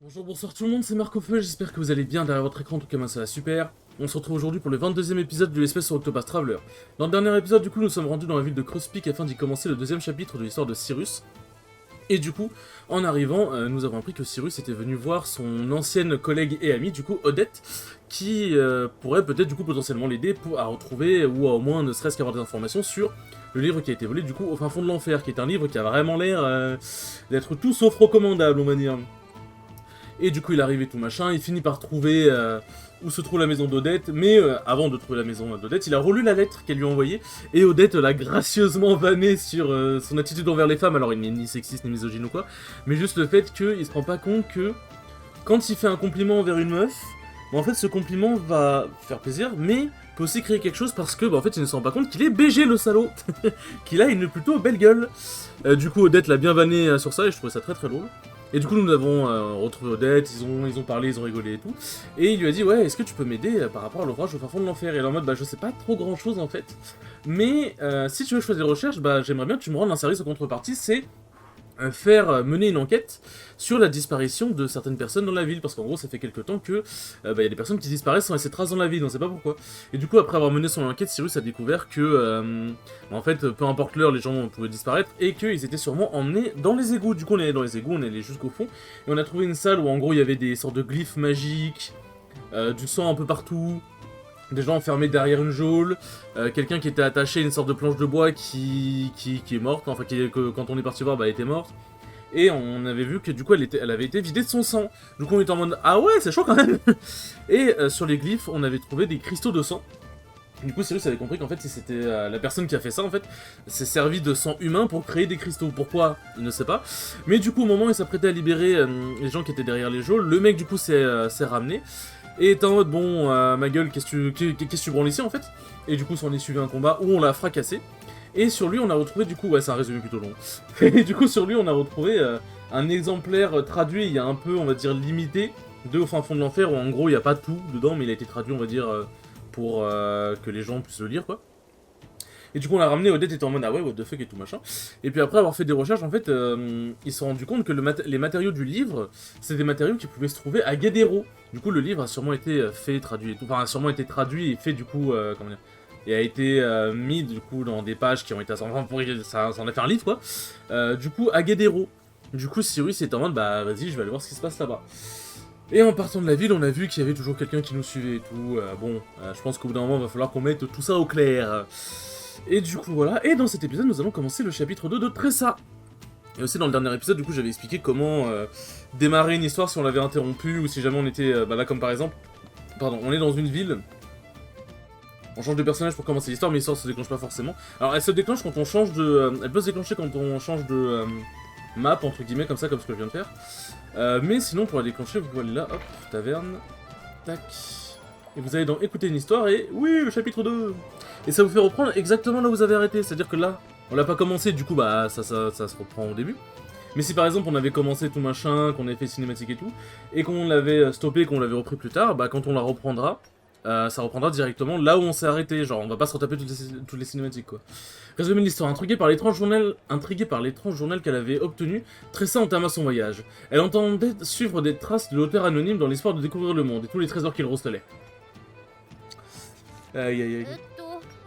Bonjour, bonsoir tout le monde, c'est Marc-Au-Feu, j'espère que vous allez bien derrière votre écran, en tout cas moi ça va super. On se retrouve aujourd'hui pour le 22e épisode de l'espèce sur Octopath Traveler. Dans le dernier épisode, du coup, nous sommes rendus dans la ville de Cross Peak afin d'y commencer le deuxième chapitre de l'histoire de Cyrus. Et du coup, en arrivant, nous avons appris que Cyrus était venu voir son ancienne collègue et amie, du coup Odette, qui pourrait peut-être du coup potentiellement l'aider à retrouver, ou à au moins ne serait-ce qu'avoir des informations sur le livre qui a été volé du coup au fin fond de l'enfer, qui est un livre qui a vraiment l'air d'être tout sauf recommandable, on va dire. Et du coup, il arrive et tout machin, il finit par trouver où se trouve la maison d'Odette, mais avant de trouver la maison d'Odette, il a relu la lettre qu'elle lui a envoyée, et Odette l'a gracieusement vanné sur son attitude envers les femmes, alors il n'est ni sexiste ni misogyne ou quoi, mais juste le fait qu'il se rend pas compte que quand il fait un compliment envers une meuf, bah, en fait ce compliment va faire plaisir, mais peut aussi créer quelque chose parce que bah, en fait il ne se rend pas compte qu'il est BG le salaud, qu'il a une plutôt belle gueule. Du coup Odette l'a bien vanné sur ça et je trouvais ça très très drôle. Et du coup, nous avons retrouvé Odette, ils ont parlé, ils ont rigolé et tout. Et il lui a dit, ouais, est-ce que tu peux m'aider par rapport à l'ouvrage au fin fond de l'enfer? Et elle est en mode, bah, je sais pas trop grand chose en fait. Mais si tu veux choisir des recherches, bah, j'aimerais bien que tu me rendes un service en contrepartie, c'est faire mener une enquête sur la disparition de certaines personnes dans la ville, parce qu'en gros ça fait quelque temps que y a des personnes qui disparaissent sans laisser trace dans la ville, on sait pas pourquoi. Et du coup après avoir mené son enquête, Cyrus a découvert que en fait peu importe l'heure, les gens pouvaient disparaître et qu'ils étaient sûrement emmenés dans les égouts. Du coup on est allé dans les égouts, on est allé jusqu'au fond et on a trouvé une salle où en gros il y avait des sortes de glyphes magiques, du sang un peu partout, des gens enfermés derrière une geôle, quelqu'un qui était attaché à une sorte de planche de bois qui est morte, enfin que quand on est parti voir, bah elle était morte. Et on avait vu que du coup elle avait été vidée de son sang. Du coup on était en mode ah ouais c'est chaud quand même. Et sur les glyphes on avait trouvé des cristaux de sang. Du coup Cyrus avait compris qu'en fait c'était la personne qui a fait ça en fait s'est servi de sang humain pour créer des cristaux. Pourquoi il ne sait pas. Mais du coup au moment où il s'apprêtait à libérer les gens qui étaient derrière les geôles, le mec du coup s'est ramené. Et est en mode bon ma gueule qu'est-ce que tu branles ici en fait. Et du coup s'en est suivi un combat où on l'a fracassé. Et sur lui, on a retrouvé du coup, ouais, c'est un résumé plutôt long. Et du coup, sur lui, on a retrouvé un exemplaire traduit, il y a un peu, on va dire, limité, de Au fin fond de l'enfer, où en gros, il n'y a pas tout dedans, mais il a été traduit, on va dire, pour que les gens puissent le lire, quoi. Et du coup, on l'a ramené, Odette était en mode, ah ouais, what the fuck et tout machin. Et puis après avoir fait des recherches, en fait, ils se sont rendus compte que les matériaux du livre, c'est des matériaux qui pouvaient se trouver à Guédéro. Du coup, le livre a sûrement été fait, traduit et tout, enfin, a sûrement été traduit et fait, du coup, comment dire, et a été mis du coup dans des pages qui ont été enfin pour ça en a fait un livre quoi. Du coup à Guédéro. Du coup Cyrus est en mode bah vas-y je vais aller voir ce qui se passe là-bas. Et en partant de la ville on a vu qu'il y avait toujours quelqu'un qui nous suivait et tout. Je pense qu'au bout d'un moment il va falloir qu'on mette tout ça au clair. Et du coup voilà. Et dans cet épisode nous allons commencer le chapitre 2 de Tressa. Et aussi dans le dernier épisode du coup j'avais expliqué comment démarrer une histoire si on l'avait interrompue ou si jamais on était là comme par exemple. Pardon, on est dans une ville. On change de personnage pour commencer l'histoire, mais l'histoire se déclenche pas forcément. Alors elle se déclenche quand on change de... elle peut se déclencher quand on change de map, entre guillemets, comme ça, comme ce que je viens de faire. Mais sinon, pour la déclencher, vous pouvez aller là, hop, taverne, tac. Et vous allez dans écouter une histoire, et oui, le chapitre 2. Et ça vous fait reprendre exactement là où vous avez arrêté. C'est-à-dire que là, on l'a pas commencé, du coup, bah ça se reprend au début. Mais si par exemple on avait commencé tout machin, qu'on avait fait cinématique et tout, et qu'on l'avait stoppé, qu'on l'avait repris plus tard, bah quand on la reprendra, ça reprendra directement là où on s'est arrêté, genre on va pas se retaper toutes les cinématiques quoi. Résumé de l'histoire, intriguée par l'étrange journal qu'elle avait obtenu, Tressa entama son voyage. Elle entendait suivre des traces de l'auteur anonyme dans l'espoir de découvrir le monde et tous les trésors qu'il recelait. Aïe aïe aïe.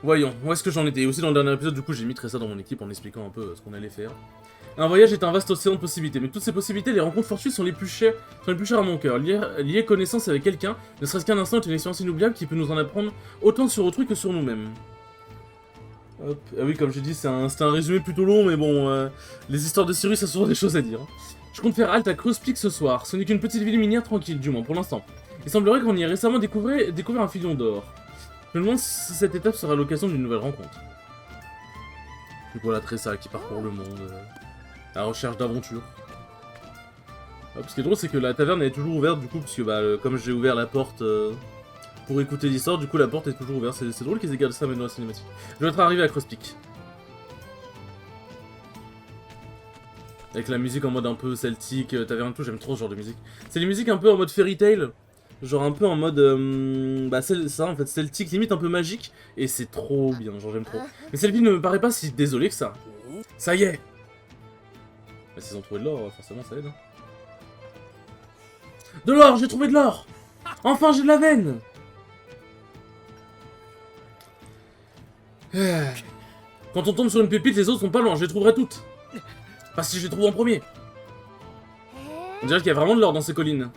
Voyons, où est-ce que j'en étais? Et aussi dans le dernier épisode du coup j'ai mis Tressa dans mon équipe en expliquant un peu ce qu'on allait faire. Un voyage est un vaste océan de possibilités, mais toutes ces possibilités, les rencontres fortuites sont les plus chères à mon cœur. Lier connaissance avec quelqu'un, ne serait-ce qu'un instant, est une expérience inoubliable qui peut nous en apprendre autant sur autrui que sur nous-mêmes. Hop. Ah oui, comme j'ai dit, c'est un résumé plutôt long, mais bon, les histoires de Cyrus, ça a souvent des choses à dire. Je compte faire halte à Cross Peak ce soir. Ce n'est qu'une petite ville minière tranquille, du moins pour l'instant. Il semblerait qu'on y ait récemment découvert un filon d'or. Je me demande si cette étape sera l'occasion d'une nouvelle rencontre. Du coup, la Tressa qui parcourt le monde. À la recherche d'aventure. Ce qui est drôle, c'est que la taverne est toujours ouverte, du coup, parce que bah, comme j'ai ouvert la porte pour écouter l'histoire, du coup la porte est toujours ouverte. C'est drôle qu'ils aient gardé ça maintenant dans la cinématique. Je vais être arrivé à Cross Peak. Avec la musique en mode un peu celtique, taverne et tout, j'aime trop ce genre de musique. C'est les musiques un peu en mode fairy tale, genre un peu en mode, bah c'est ça en fait, celtique, limite un peu magique, et c'est trop bien, genre j'aime trop. Mais celle-ci ne me paraît pas si désolé que ça. Ça y est! Bah, s'ils ont trouvé de l'or, forcément ça aide. Hein. De l'or, j'ai trouvé de l'or. Enfin, j'ai de la veine. Quand on tombe sur une pépite, les autres sont pas loin, je les trouverai toutes. Pas si je les trouve en premier. On dirait qu'il y a vraiment de l'or dans ces collines.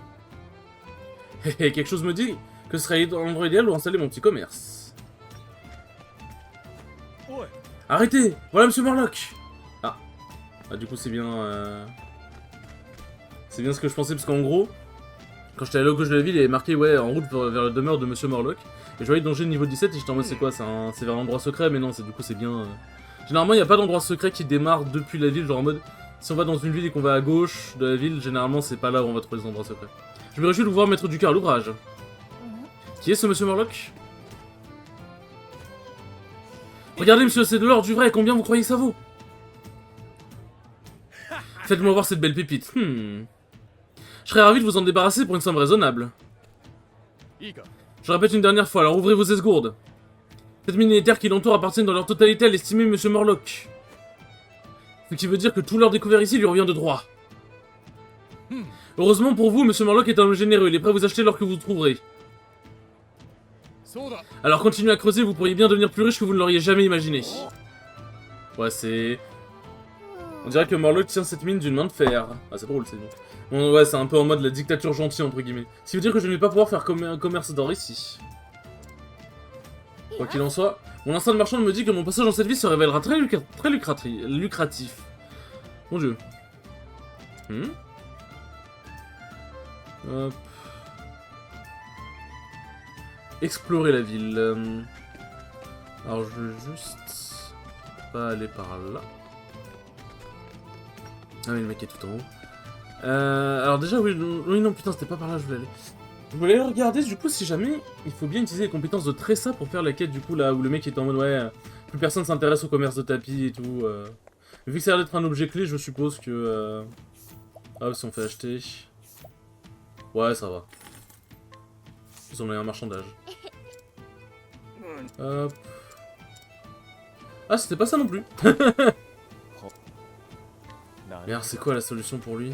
Et quelque chose me dit que ce serait l'endroit idéal où installer mon petit commerce. Arrêtez! Voilà Monsieur Morlock! Ah. Ah, du coup, c'est bien... C'est bien ce que je pensais, parce qu'en gros, quand j'étais à la gauche de la ville, il y avait marqué, ouais, en route vers la demeure de Monsieur Morlock. Et je voyais danger niveau 17, et j'étais en mode, c'est quoi? C'est vers l'endroit secret, mais non, du coup, c'est bien... Généralement, il n'y a pas d'endroit secret qui démarre depuis la ville, genre en mode... Si on va dans une ville et qu'on va à gauche de la ville, généralement, c'est pas là où on va trouver les endroits secrets. Je me réjouis de vous voir mettre du cœur à l'ouvrage. Qui est ce Monsieur Morlock? Regardez, monsieur, c'est de l'or du vrai, combien vous croyez que ça vaut? Faites-moi voir cette belle pépite. Je serais ravi de vous en débarrasser pour une somme raisonnable. Je répète une dernière fois, alors ouvrez vos esgourdes. Cette mine et les terres qui l'entourent appartiennent dans leur totalité à l'estimé Monsieur Morlock. Ce qui veut dire que tout l'or découvert ici lui revient de droit. Heureusement pour vous, Monsieur Morlock est un homme généreux, il est prêt à vous acheter l'or que vous trouverez. Alors continuez à creuser, vous pourriez bien devenir plus riche que vous ne l'auriez jamais imaginé. Ouais, c'est... On dirait que Morlock tient cette mine d'une main de fer. Ah, c'est drôle, c'est bon. Bon, ouais, c'est un peu en mode la dictature gentille, entre guillemets. Ce qui veut dire que je ne vais pas pouvoir faire un commerce d'or ici. Quoi qu'il en soit, mon instinct de marchand me dit que mon passage dans cette ville se révélera très lucratif. Mon dieu. Hop. Explorer la ville. Alors je vais juste pas aller par là. Ah oui, le mec est tout en haut. Alors déjà, oui, non, putain, c'était pas par là que je voulais aller. Je voulais regarder, du coup, si jamais, il faut bien utiliser les compétences de Tressa pour faire la quête, du coup, là où le mec est en mode, ouais, plus personne s'intéresse au commerce de tapis et tout. Vu que ça a l'air d'être un objet clé, je suppose que... Ah, si on fait acheter... Ouais, ça va. Ils ont un marchandage. Hop. Ah, c'était pas ça non plus. Merde, c'est quoi la solution pour lui?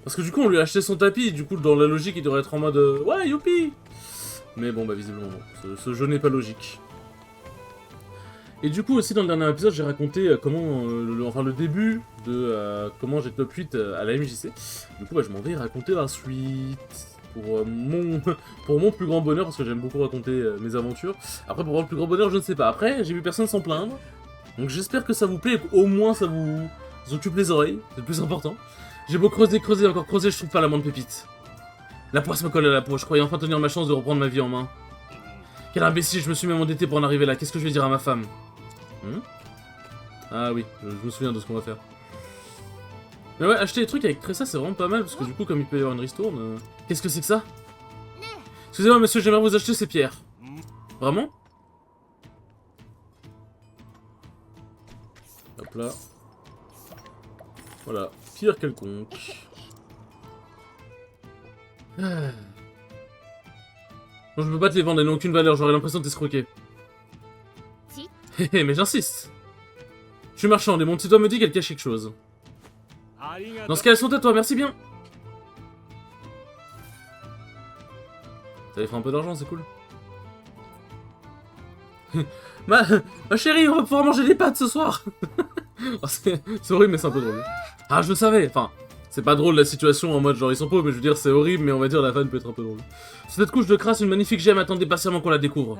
Parce que du coup, on lui a acheté son tapis, et du coup, dans la logique, il devrait être en mode ouais, youpi! Mais bon, bah, visiblement, non. Ce jeu n'est pas logique. Et du coup, aussi, dans le dernier épisode, j'ai raconté comment, le début de comment j'ai top 8 à la MJC. Du coup, bah, je m'en vais raconter la suite. Pour mon plus grand bonheur, parce que j'aime beaucoup raconter mes aventures. Après, pour mon plus grand bonheur, je ne sais pas. Après, j'ai vu personne s'en plaindre. Donc j'espère que ça vous plaît et qu'au moins ça vous occupe les oreilles. C'est le plus important. J'ai beau creuser, encore creuser, je trouve pas la moindre pépite. La poisse me colle à la peau, je croyais enfin tenir ma chance de reprendre ma vie en main. Quel imbécile, je me suis même endetté pour en arriver là. Qu'est-ce que je vais dire à ma femme? Ah oui, je me souviens de ce qu'on va faire. Mais ouais, acheter des trucs avec Tressa, c'est vraiment pas mal, parce que du coup, comme il peut y avoir une ristourne... Qu'est-ce que c'est que ça? Excusez-moi, monsieur, j'aimerais vous acheter ces pierres. Vraiment? Hop là. Voilà, pierre quelconque. Non, je peux pas te les vendre, elles n'ont aucune valeur, j'aurais l'impression de t'escroquer. Hé mais j'insiste. Je suis marchande et mon petit doigt me dit qu'elle cache quelque chose. Dans ce cas, elles sont à toi, merci bien. Ça lui fait un peu d'argent, c'est cool. ma chérie, on va pouvoir manger des pâtes ce soir. Oh, c'est horrible, mais c'est un peu drôle. Ah, je le savais. Enfin, c'est pas drôle la situation en mode genre ils sont pauvres, mais je veux dire, c'est horrible, mais on va dire la vanne peut être un peu drôle. Sur cette couche de crasse, une magnifique gemme attendait patiemment qu'on la découvre.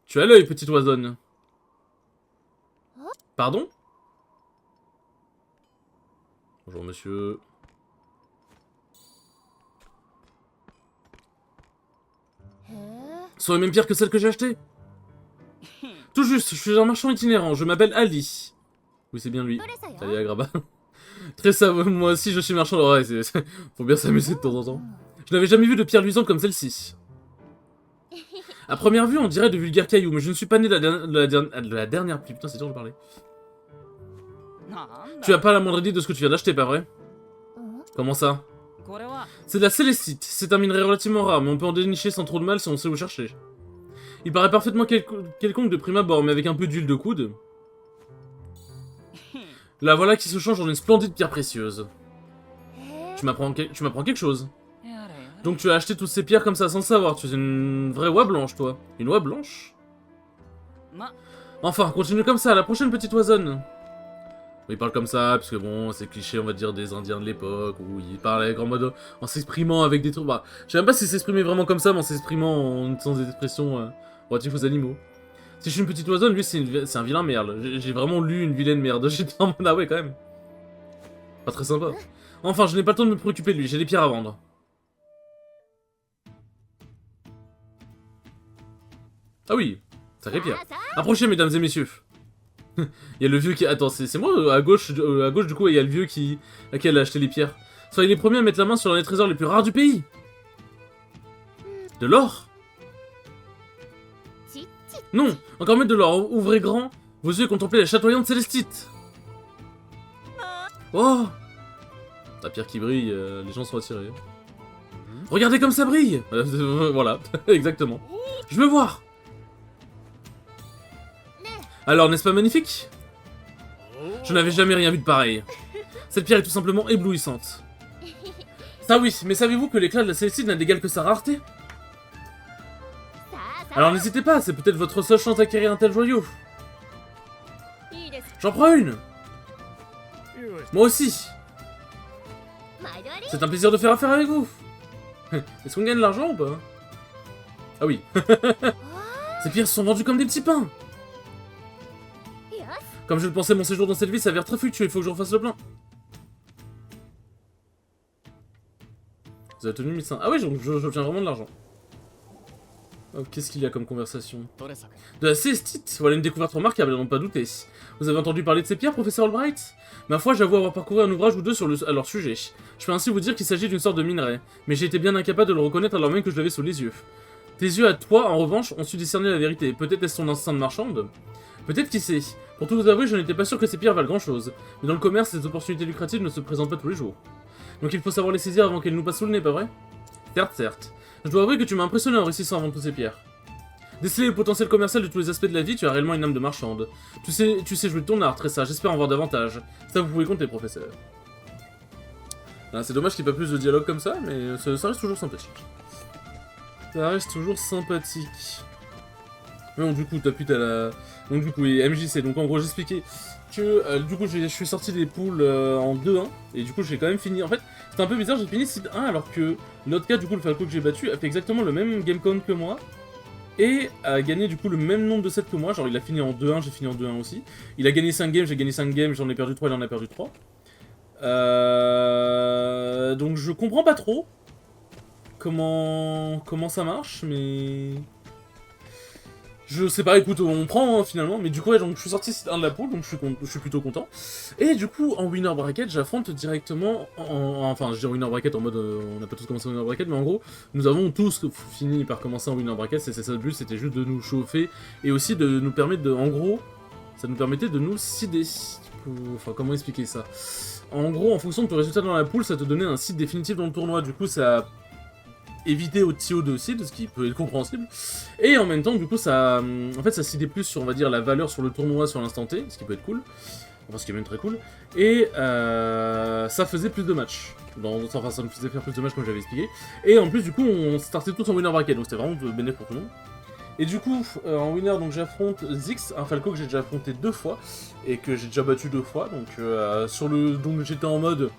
Tu as l'œil, petite oisonne. Pardon? Bonjour, monsieur. Ce sont les mêmes pierres que celles que j'ai achetées. Tout juste, je suis un marchand itinérant, je m'appelle Ali. Oui, c'est bien lui. Salut, Agraba. Très ça, moi aussi je suis marchand. Ouais, faut bien s'amuser de temps en temps. Je n'avais jamais vu de pierre luisante comme celle-ci. À première vue, on dirait de vulgaires cailloux, mais je ne suis pas né de la dernière pluie. Putain, c'est dur de parler. Tu as pas la moindre idée de ce que tu viens d'acheter, pas vrai? Comment ça? C'est de la célestite. C'est un minerai relativement rare, mais on peut en dénicher sans trop de mal si on sait où chercher. Il paraît parfaitement quelconque de prime abord, mais avec un peu d'huile de coude. La voilà qui se change en une splendide pierre précieuse. Tu m'apprends quelque chose. Donc tu as acheté toutes ces pierres comme ça sans savoir, tu es une vraie oie blanche toi. Une oie blanche? Enfin, continue comme ça, la prochaine petite oisonne. Il parle comme ça, parce que bon, c'est cliché, on va dire, des Indiens de l'époque, où il parlait en mode, en s'exprimant avec des trucs, bah, je sais même pas s'il s'exprimait vraiment comme ça, mais en s'exprimant en utilisant des expressions relatifs aux animaux. Si je suis une petite oisonne, lui, c'est un vilain merde. J'ai vraiment lu une vilaine merde, j'étais en mode, ah ouais, quand même. Pas très sympa. Enfin, je n'ai pas le temps de me préoccuper de lui, j'ai des pierres à vendre. Ah oui, sacré pierre. Approchez, mesdames et messieurs. Il y a le vieux qui... Attends, c'est moi à gauche du coup, il y a le vieux à qui elle a acheté les pierres. Soyez les premiers à mettre la main sur l'un des trésors les plus rares du pays. De l'or? Non, encore mieux de l'or. Ouvrez grand vos yeux et contemplez la chatoyante célestite. Oh, la pierre qui brille, les gens sont attirés. Regardez comme ça brille. Voilà, exactement. Je veux voir. Alors, n'est-ce pas magnifique? Je n'avais jamais rien vu de pareil. Cette pierre est tout simplement éblouissante. Ça oui, mais savez-vous que l'éclat de la célestite n'a d'égal que sa rareté? Alors n'hésitez pas, c'est peut-être votre seule chance d'acquérir un tel joyau. J'en prends une. Moi aussi. C'est un plaisir de faire affaire avec vous. Est-ce qu'on gagne de l'argent ou pas? Ah oui. Ces pierres sont vendues comme des petits pains. Comme je le pensais, mon séjour dans cette ville s'avère très fructueux, il faut que je refasse le plein. Vous avez obtenu 1500. Ah oui, j'obtiens vraiment de l'argent. Oh, qu'est-ce qu'il y a comme conversation? De la célestite. Voilà une découverte remarquable, à n'en pas douter. Vous avez entendu parler de ces pierres, professeur Albright? Ma foi, j'avoue avoir parcouru un ouvrage ou deux à leur sujet. Je peux ainsi vous dire qu'il s'agit d'une sorte de minerai, mais j'ai été bien incapable de le reconnaître alors même que je l'avais sous les yeux. Tes yeux à toi, en revanche, ont su discerner la vérité. Peut-être est-ce ton instinct de marchande? Peut-être, qui sait. Pour tout vous avouer, je n'étais pas sûr que ces pierres valent grand-chose. Mais dans le commerce, ces opportunités lucratives ne se présentent pas tous les jours. Donc il faut savoir les saisir avant qu'elles nous passent sous le nez, pas vrai? Certes, certes. Je dois avouer que tu m'as impressionné en réussissant à vendre toutes ces pierres. Déceler le potentiel commercial de tous les aspects de la vie, tu as réellement une âme de marchande. Tu sais jouer de ton art, très sage, j'espère en voir davantage. Ça, vous pouvez compter, professeur. C'est dommage qu'il n'y ait pas plus de dialogue comme ça, mais ça reste toujours sympathique. Ça reste toujours sympathique. Mais bon, du coup, t'appuies à la... Donc du coup, oui, MJC, donc en gros, j'expliquais que, du coup, je suis sorti des poules en 2-1, et du coup, j'ai quand même fini... En fait, c'était un peu bizarre, j'ai fini seed 1, alors que l'autre cas, du coup, le Falco que j'ai battu, a fait exactement le même game count que moi, et a gagné, du coup, le même nombre de sets que moi, genre, il a fini en 2-1, j'ai fini en 2-1 aussi. Il a gagné 5 games, j'ai gagné 5 games, j'en ai perdu 3, il en a perdu 3. Donc je comprends pas trop comment ça marche, mais... Je sais pas, écoute, on prend hein, finalement, mais du coup, ouais, donc, je suis sorti de la poule, donc je suis plutôt content. Et du coup, en winner bracket, j'affronte directement, enfin, je dis en winner bracket en mode, on n'a pas tous commencé en winner bracket, mais en gros, nous avons tous fini par commencer en winner bracket, c'est ça le but, c'était juste de nous chauffer, et aussi de nous permettre de, en gros, ça nous permettait de nous seeder. Enfin, comment expliquer ça? En gros, en fonction de ton résultat dans la poule, ça te donnait un seed définitif dans le tournoi, du coup, ça... éviter au TO de seed, ce qui peut être compréhensible. Et en même temps, du coup, ça... En fait, ça seedait plus sur, on va dire, la valeur sur le tournoi sur l'instant T, ce qui peut être cool. Enfin, ce qui est même très cool. Et ça faisait plus de matchs. Enfin, ça me faisait faire plus de matchs, comme j'avais expliqué. Et en plus, du coup, on startait tous en winner bracket, donc c'était vraiment bénéfique pour tout le monde. Et du coup, en winner, donc j'affronte Zix, un Falco que j'ai déjà affronté 2 fois, et que j'ai déjà battu 2 fois, donc sur le... Donc j'étais en mode...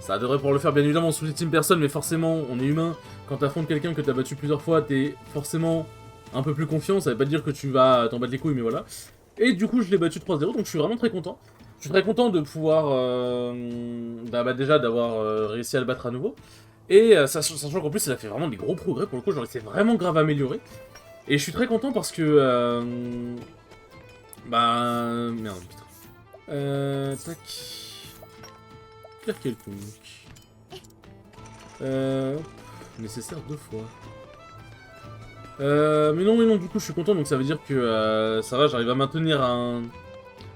Ça devrait pouvoir le faire, bien évidemment, on sous-estime personne, mais forcément, on est humain. Quand t'affrontes quelqu'un que t'as battu plusieurs fois, t'es forcément un peu plus confiant, ça veut pas dire que tu vas t'en battre les couilles, mais voilà. Et du coup, je l'ai battu 3-0, donc je suis vraiment très content. Je suis très content de pouvoir, déjà d'avoir réussi à le battre à nouveau. Et sachant qu'en plus, il a fait vraiment des gros progrès, pour le coup, genre, il s'est vraiment grave amélioré. Et je suis très content parce que... Merde, putain. Tac... Faire quelconque. Nécessaire 2 fois. Mais non, du coup, je suis content, donc ça veut dire que ça va, j'arrive à maintenir un...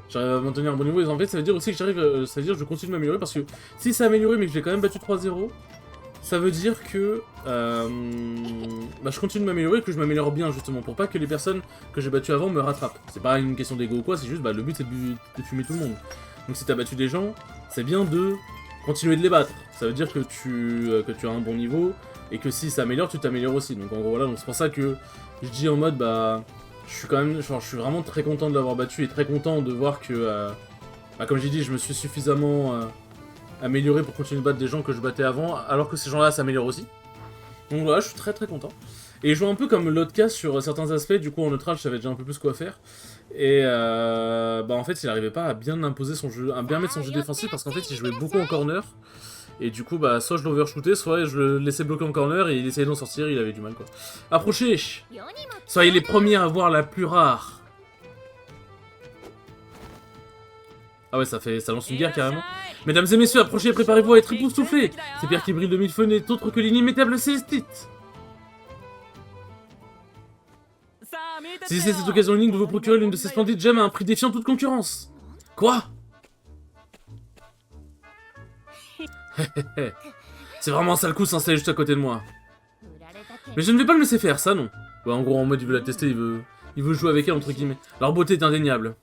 J'arrive à maintenir un bon niveau, et en fait, ça veut dire aussi que j'arrive... ça veut dire que je continue de m'améliorer, parce que si c'est amélioré, mais que j'ai quand même battu 3-0, ça veut dire que... je continue de m'améliorer et que je m'améliore bien, justement, pour pas que les personnes que j'ai battues avant me rattrapent. C'est pas une question d'ego ou quoi, c'est juste, le but, c'est de fumer tout le monde. Donc si t'as battu des gens, c'est bien de continuer de les battre. Ça veut dire que tu as un bon niveau, et que si ça améliore, tu t'améliores aussi. Donc en gros voilà, donc c'est pour ça que je dis en mode bah... Je suis quand même, genre, je suis vraiment très content de l'avoir battu et très content de voir que, bah, comme j'ai dit, je me suis suffisamment amélioré pour continuer de battre des gens que je battais avant, alors que ces gens-là s'améliorent aussi. Donc voilà, je suis très très content. Et je joue un peu comme l'autre cas sur certains aspects, du coup en neutral je savais déjà un peu plus quoi faire. Et bah en fait il arrivait pas à bien imposer son jeu, à bien mettre son jeu défensif parce qu'en fait il jouait beaucoup en corner. Et du coup bah soit je l'overshootais, soit je le laissais bloquer en corner et il essayait d'en sortir, il avait du mal quoi. Approchez! Soyez les premiers à voir la plus rare. Ah ouais, ça lance une guerre carrément. Mesdames et messieurs, approchez, préparez-vous à être époustouflés. Ces pierres qui brillent de mille feux n'est autre que l'inimitable célestite. Saisissez cette occasion unique de vous procurer l'une de ces splendides gemmes à un prix défiant toute concurrence. Quoi? C'est vraiment un sale coup s'installer juste à côté de moi. Mais je ne vais pas le laisser faire, ça non. Ouais, en gros, en mode il veut la tester, il veut jouer avec elle entre guillemets. Leur beauté est indéniable.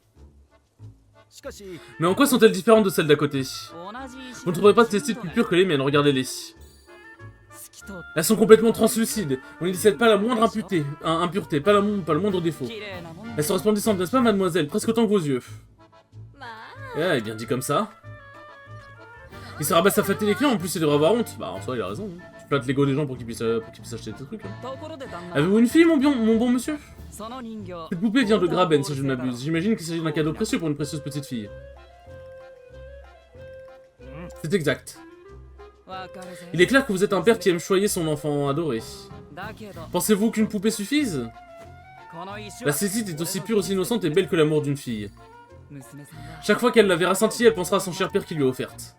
Mais en quoi sont-elles différentes de celles d'à côté? Vous ne trouverez pas ces styles plus purs que les miennes, regardez-les. Elles sont complètement translucides, on n'y décèle pas la moindre impureté, pas le moindre défaut. Elles sont resplendissantes, n'est-ce pas mademoiselle? Presque autant que vos yeux. Eh, bien dit comme ça. Il se rabaisse à flatter les clients, en plus il devrait avoir honte. Bah en soi il a raison, hein. Tu flattes l'ego des gens pour qu'ils puissent acheter tes trucs. Hein. Avez-vous une fille mon bon monsieur? Cette poupée vient de Graben si je ne m'abuse. J'imagine qu'il s'agit d'un cadeau précieux pour une précieuse petite fille. C'est exact. Il est clair que vous êtes un père qui aime choyer son enfant adoré. Pensez-vous qu'une poupée suffise? La cécité est aussi pure, aussi innocente et belle que l'amour d'une fille. Chaque fois qu'elle la verra scintiller, elle pensera à son cher père qui lui a offerte.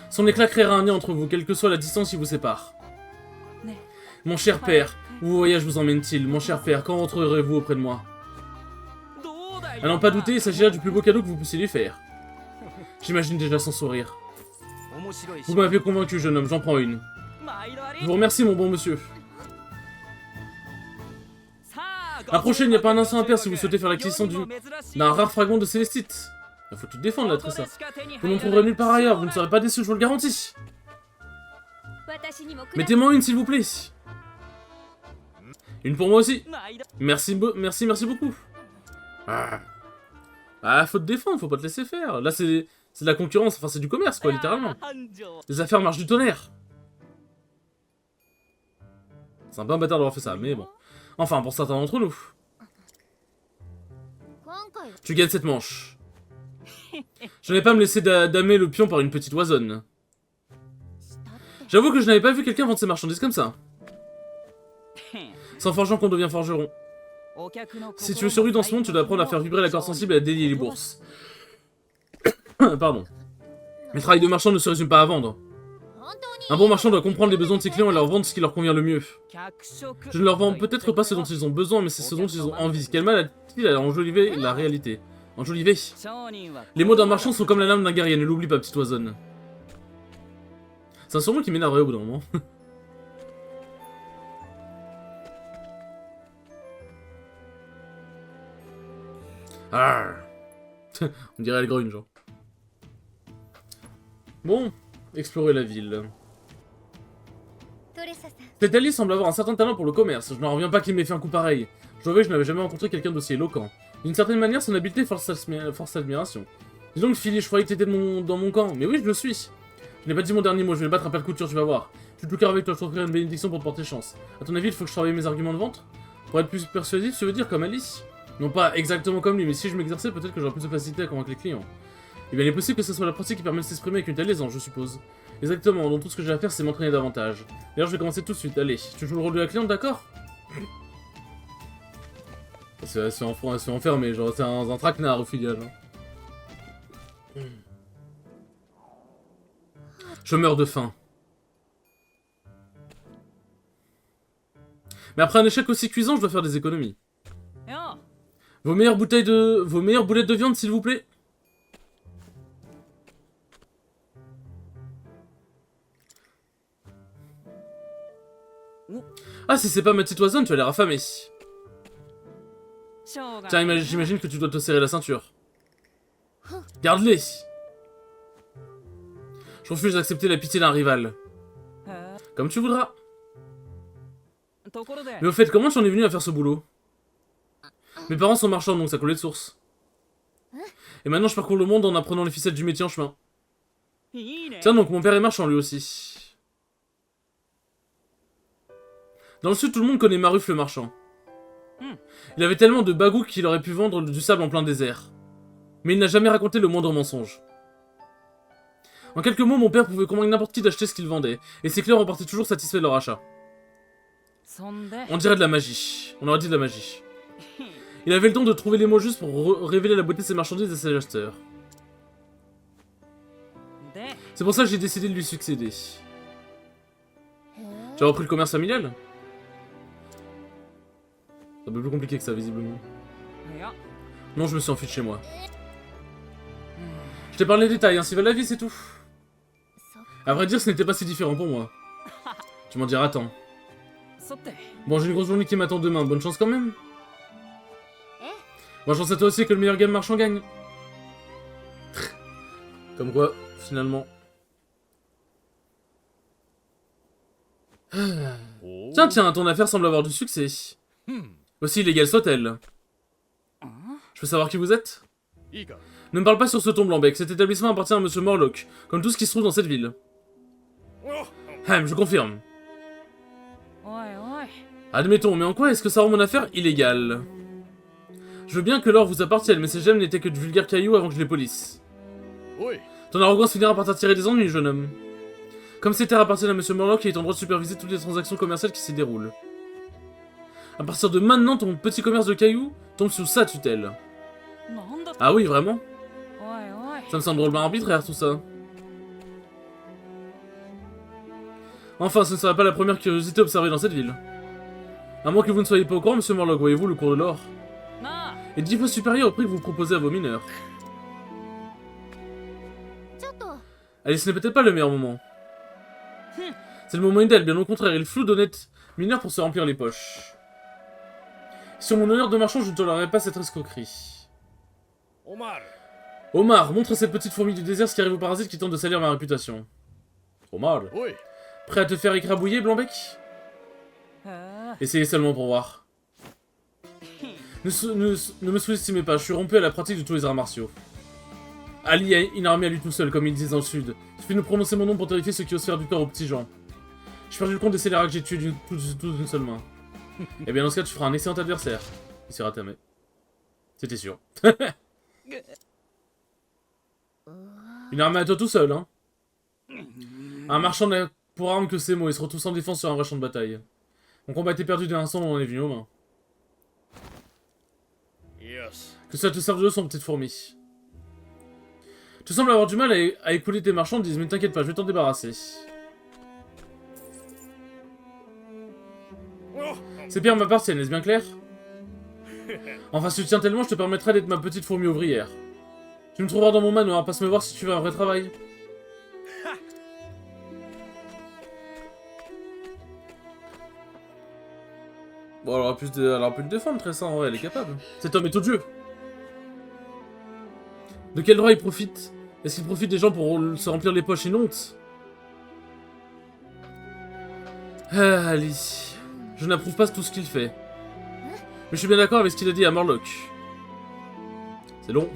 Son éclat créera un lien entre vous, quelle que soit la distance qui vous sépare. Mon cher père, où voyage vous emmène-t-il? Mon cher père, quand rentrerez-vous auprès de moi? À n'en pas douter, il s'agira du plus beau cadeau que vous puissiez lui faire. J'imagine déjà son sourire. Vous m'avez convaincu, jeune homme, j'en prends une. Je vous remercie, mon bon monsieur. Approchez, il n'y a pas un instant à perdre si vous souhaitez faire l'acquisition d'un rare fragment de célestite. Il faut tout défendre, là, Tressa. Vous n'en trouverez nulle part ailleurs, vous ne serez pas déçus, je vous le garantis. Mettez-moi une, s'il vous plaît. Une pour moi aussi. Merci beaucoup. Ah, faut te défendre, faut pas te laisser faire. Là, c'est de la concurrence, enfin, c'est du commerce, quoi, littéralement. Les affaires marchent du tonnerre. C'est un peu un bâtard d'avoir fait ça, mais bon. Enfin, pour certains d'entre nous. Tu gagnes cette manche. Je n'ai pas à me laisser damer le pion par une petite oisonne. J'avoue que je n'avais pas vu quelqu'un vendre ses marchandises comme ça. Sans forgeant qu'on devient forgeron. Si tu veux survivre dans ce monde, tu dois apprendre à faire vibrer la corde sensible et à délier les bourses. Pardon. Le travail de marchand ne se résume pas à vendre. Un bon marchand doit comprendre les besoins de ses clients et leur vendre ce qui leur convient le mieux. Je ne leur vends peut-être pas ce dont ils ont besoin, mais c'est ce dont ils ont envie. Quel mal a-t-il à enjoliver la réalité? Enjoliver. Les mots d'un marchand sont comme la lame d'un guerrier, ne l'oublie pas, petite oisonne. C'est un surnom qui m'énerverait au bout d'un moment. Ah. On dirait elle grogne, genre. Bon, explorer la ville. Cette allié semble avoir un certain talent pour le commerce. Je n'en reviens pas qu'il m'ait fait un coup pareil. Je trouvais que je n'avais jamais rencontré quelqu'un d'aussi éloquent. D'une certaine manière, son habileté force l'admiration. Dis donc, Philly, je croyais que t'étais dans mon camp. Mais oui, je le suis. Je n'ai pas dit mon dernier mot, je vais le battre à plat de couture, tu vas voir. Je suis plus cœur avec toi, je t'offrirai une bénédiction pour te porter chance. A ton avis, il faut que je travaille mes arguments de vente? Pour être plus persuasif, tu veux dire comme Alice? Non pas exactement comme lui, mais si je m'exerçais, peut-être que j'aurais plus de facilité à convaincre les clients. Eh bien, il est possible que ce soit la pratique qui permet de s'exprimer avec une telle aisance, je suppose. Exactement, donc tout ce que j'ai à faire, c'est m'entraîner davantage. D'ailleurs, je vais commencer tout de suite, allez. Tu joues le rôle de la cliente, d'accord? Elle se fait enfermer, genre, c'est un traquenard au filial. Hein. Je meurs de faim. Mais après un échec aussi cuisant, je dois faire des économies. Vos meilleures boulettes de viande, s'il vous plaît. Ah, si c'est pas ma petite oisonne, tu as l'air affamé. Tiens, j'imagine que tu dois te serrer la ceinture. Garde-les. Je refuse d'accepter la pitié d'un rival. Comme tu voudras. Mais au fait, comment tu en es venu à faire ce boulot? Mes parents sont marchands, donc ça coulait de source. Et maintenant, je parcours le monde en apprenant les ficelles du métier en chemin. Tiens donc, mon père est marchand lui aussi. Dans le sud, tout le monde connaît Maruf le marchand. Il avait tellement de bagou qu'il aurait pu vendre du sable en plein désert. Mais il n'a jamais raconté le moindre mensonge. En quelques mots, mon père pouvait convaincre n'importe qui d'acheter ce qu'il vendait, et ses clients repartaient toujours satisfaits de leur achat. On dirait de la magie. On aurait dit de la magie. Il avait le don de trouver les mots justes pour révéler la beauté de ses marchandises et ses acheteurs. C'est pour ça que j'ai décidé de lui succéder. Tu as repris le commerce familial? C'est un peu plus compliqué que ça, visiblement. Non, je me suis enfui de chez moi. Je t'ai parlé des détails, ainsi va la vie, c'est tout. À vrai dire, ce n'était pas si différent pour moi. Tu m'en diras tant. Bon, j'ai une grosse journée qui m'attend demain, bonne chance quand même. Bonne chance à toi aussi que le meilleur game marchand gagne. Comme quoi, finalement... Tiens, ton affaire semble avoir du succès. Aussi illégale soit-elle. Je peux savoir qui vous êtes? Ne me parle pas sur ce ton blanc-bec, cet établissement appartient à Monsieur Morlock, comme tout ce qui se trouve dans cette ville. Je confirme. Admettons, mais en quoi est-ce que ça rend mon affaire illégale? Je veux bien que l'or vous appartienne, mais ces gemmes n'étaient que de vulgaires cailloux avant que je les polisse. Ton arrogance finira par t'attirer des ennuis, jeune homme. Comme ces terres appartiennent à Monsieur Morlock, il est en droit de superviser toutes les transactions commerciales qui s'y déroulent. À partir de maintenant, ton petit commerce de cailloux tombe sous sa tutelle. Ah oui, vraiment? Ça me semble drôlement arbitraire, tout ça. Enfin, ce ne serait pas la première curiosité observée dans cette ville. À moins que vous ne soyez pas au courant, Monsieur Morlock, voyez-vous, le cours de l'or est 10 fois supérieur au prix que vous proposez à vos mineurs. Allez, ce n'est peut-être pas le meilleur moment. C'est le moment idéal, bien au contraire, il floue d'honnêtes mineurs pour se remplir les poches. Sur mon honneur de marchand, je ne tolérerai pas cette escroquerie. Omar, montre cette petite fourmi du désert ce qui arrive aux parasites qui tentent de salir ma réputation. Omar, prêt à te faire écrabouiller, Blanc-bec? Essayez seulement pour voir. Ne me sous-estimez pas, je suis rompu à la pratique de tous les arts martiaux. Ali a une armée à lui tout seul, comme ils disent dans le sud. Il suffit de prononcer mon nom pour terrifier ceux qui osent faire du tort aux petits gens. J'ai perdu le compte des scélérats que j'ai tués d'une seule main. Eh bien dans ce cas, tu feras un excellent adversaire. Il sera tamé. C'était sûr. Une armée à toi tout seul, hein. Un marchand n'a pour arme que ses mots, et se retrouve sans défense sur un vrai champ de bataille. Mon combat était perdu dès l'instant où on est venu aux mains. Que cela te serve de leçon, petite fourmi. Tu sembles avoir du mal à écouler tes marchandises, mais ne t'inquiète pas, je vais t'en débarrasser. Ces pierres m'appartiennent, est-ce bien clair? Enfin, si tu tiens tellement, je te permettrai d'être ma petite fourmi ouvrière. Tu me trouveras dans mon manoir, passe me voir si tu veux un vrai travail. Bon, elle aura pu le défendre, très ça, en vrai, elle est capable. Cet homme est tout Dieu. De quel droit il profite? Est-ce qu'il profite des gens pour se remplir les poches et une honte? Ah, Ali. Je n'approuve pas tout ce qu'il fait. Mais je suis bien d'accord avec ce qu'il a dit à Morlock. C'est long.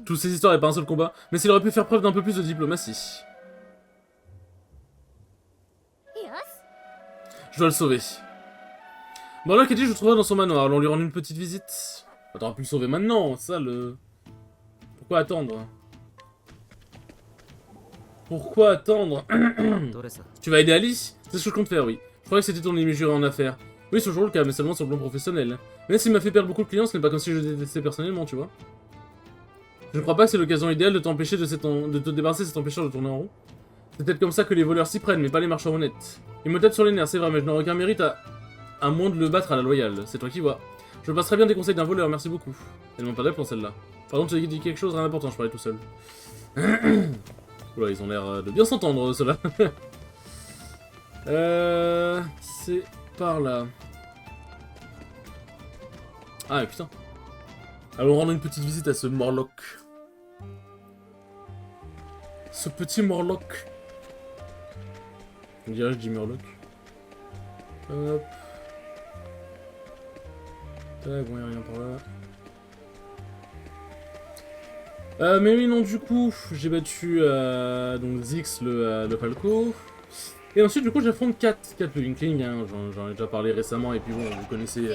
Toutes ces histoires et pas un seul combat. Mais s'il aurait pu faire preuve d'un peu plus de diplomatie. Je dois le sauver. Morlock a dit que je le trouverai dans son manoir. Allons lui rendre une petite visite. T'aurais pu le sauver maintenant, ça le... Pourquoi attendre? Pourquoi attendre? Tu vas aider Alice? C'est ce que je compte faire, oui. Je croyais que c'était ton ennemi juré en affaires. Oui, c'est toujours le cas, mais seulement sur le plan professionnel. Même s'il m'a fait perdre beaucoup de clients, ce n'est pas comme si je le détestais personnellement, tu vois. Je ne crois pas que c'est l'occasion idéale de t'empêcher de te débarrasser de cet empêcheur de tourner en rond. C'est peut-être comme ça que les voleurs s'y prennent, mais pas les marchands honnêtes. Il me tape sur les nerfs, c'est vrai, mais je n'aurai aucun mérite à moins de le battre à la loyale. C'est toi qui vois. Je me passerai bien des conseils d'un voleur, merci beaucoup. Elle m'a pas d'appel pour celle-là. Pardon, tu as dit quelque chose, rien d'important, je parlais tout seul. Oula, ils ont l'air de bien s'entendre, ceux-là. C'est par là. Ah, mais putain. Allons rendre une petite visite à ce Morlock. Ce petit Morlock. On dirait je dis Murloc. Hop. Tac, bon, y'a rien par là. Mais oui, non, du coup, j'ai battu donc Zix, le Falco. Et ensuite, du coup, j'affronte 4 le Inkling, hein. J'en ai déjà parlé récemment, et puis bon, vous connaissez...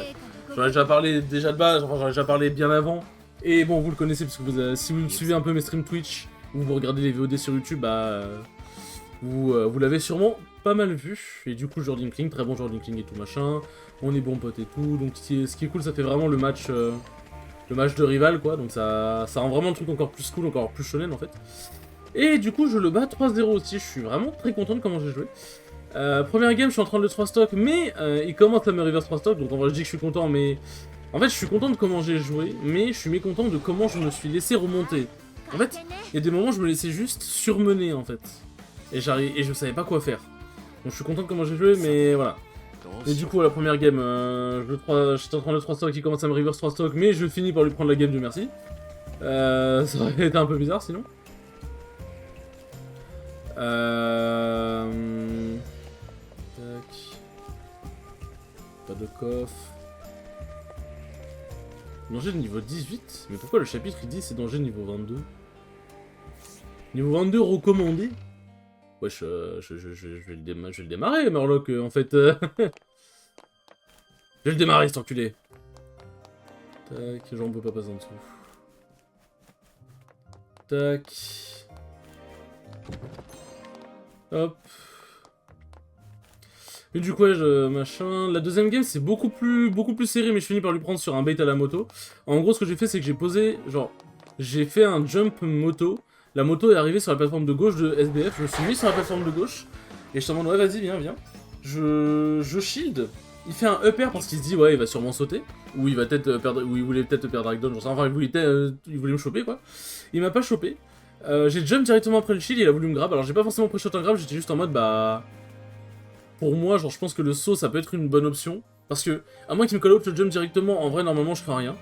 j'en ai déjà parlé déjà de base, enfin, j'en ai déjà parlé bien avant. Et bon, vous le connaissez, parce que si vous suivez un peu mes streams Twitch, ou vous regardez les VOD sur YouTube, bah... vous l'avez sûrement pas mal vu. Et du coup, joueur d'Inkling, très bon joueur d'Inkling et tout machin. On est bon pote et tout, donc ce qui est cool, ça fait vraiment le match de rival, quoi. Donc ça rend vraiment le truc encore plus cool, encore plus shonen, en fait. Et du coup, je le bats 3-0 aussi, je suis vraiment très content de comment j'ai joué. Première game, je suis en train de le 3 stock, mais il commence à me reverse 3 stock, donc en vrai je dis que je suis content, mais... En fait, je suis content de comment j'ai joué, mais je suis mécontent de comment je me suis laissé remonter. En fait, il y a des moments où je me laissais juste surmener, en fait. Et je savais pas quoi faire. Donc je suis content de comment j'ai joué, mais voilà. Et du coup, la première game, j'étais en train de 3 stock, il commence à me reverse 3 stock, mais je finis par lui prendre la game, Dieu merci. Ça aurait été un peu bizarre, sinon. Tac. Pas de coffre. Danger de niveau 18? Mais pourquoi le chapitre il dit c'est danger niveau 22? Niveau 22 recommandé? Wesh, je vais le démarrer, Murloc, en fait. Je vais le démarrer, cet enculé. Tac, genre on peut pas passer en dessous. Tac. Hop. Et du coup, ouais, machin... La deuxième game, c'est beaucoup plus serré, mais je finis par lui prendre sur un bait à la moto. En gros, ce que j'ai fait, c'est que j'ai posé... Genre, j'ai fait un jump moto. La moto est arrivée sur la plateforme de gauche de SBF. Je me suis mis sur la plateforme de gauche. Et je te demande, ouais, vas-y, viens. Je shield. Il fait un up air parce qu'il se dit, ouais, il va sûrement sauter. Ou il va peut-être perdre... Ou il voulait peut-être perdre Dragdown, j'en sais. Enfin, il voulait me choper, quoi. Il m'a pas chopé. J'ai jump directement après le shield, il a voulu me grab. Alors, j'ai pas forcément pris shot en grab, j'étais juste en mode, bah... Pour moi, genre, je pense que le saut, ça peut être une bonne option. Parce que, à moins qu'il me call out le jump directement, en vrai, normalement, je fais rien.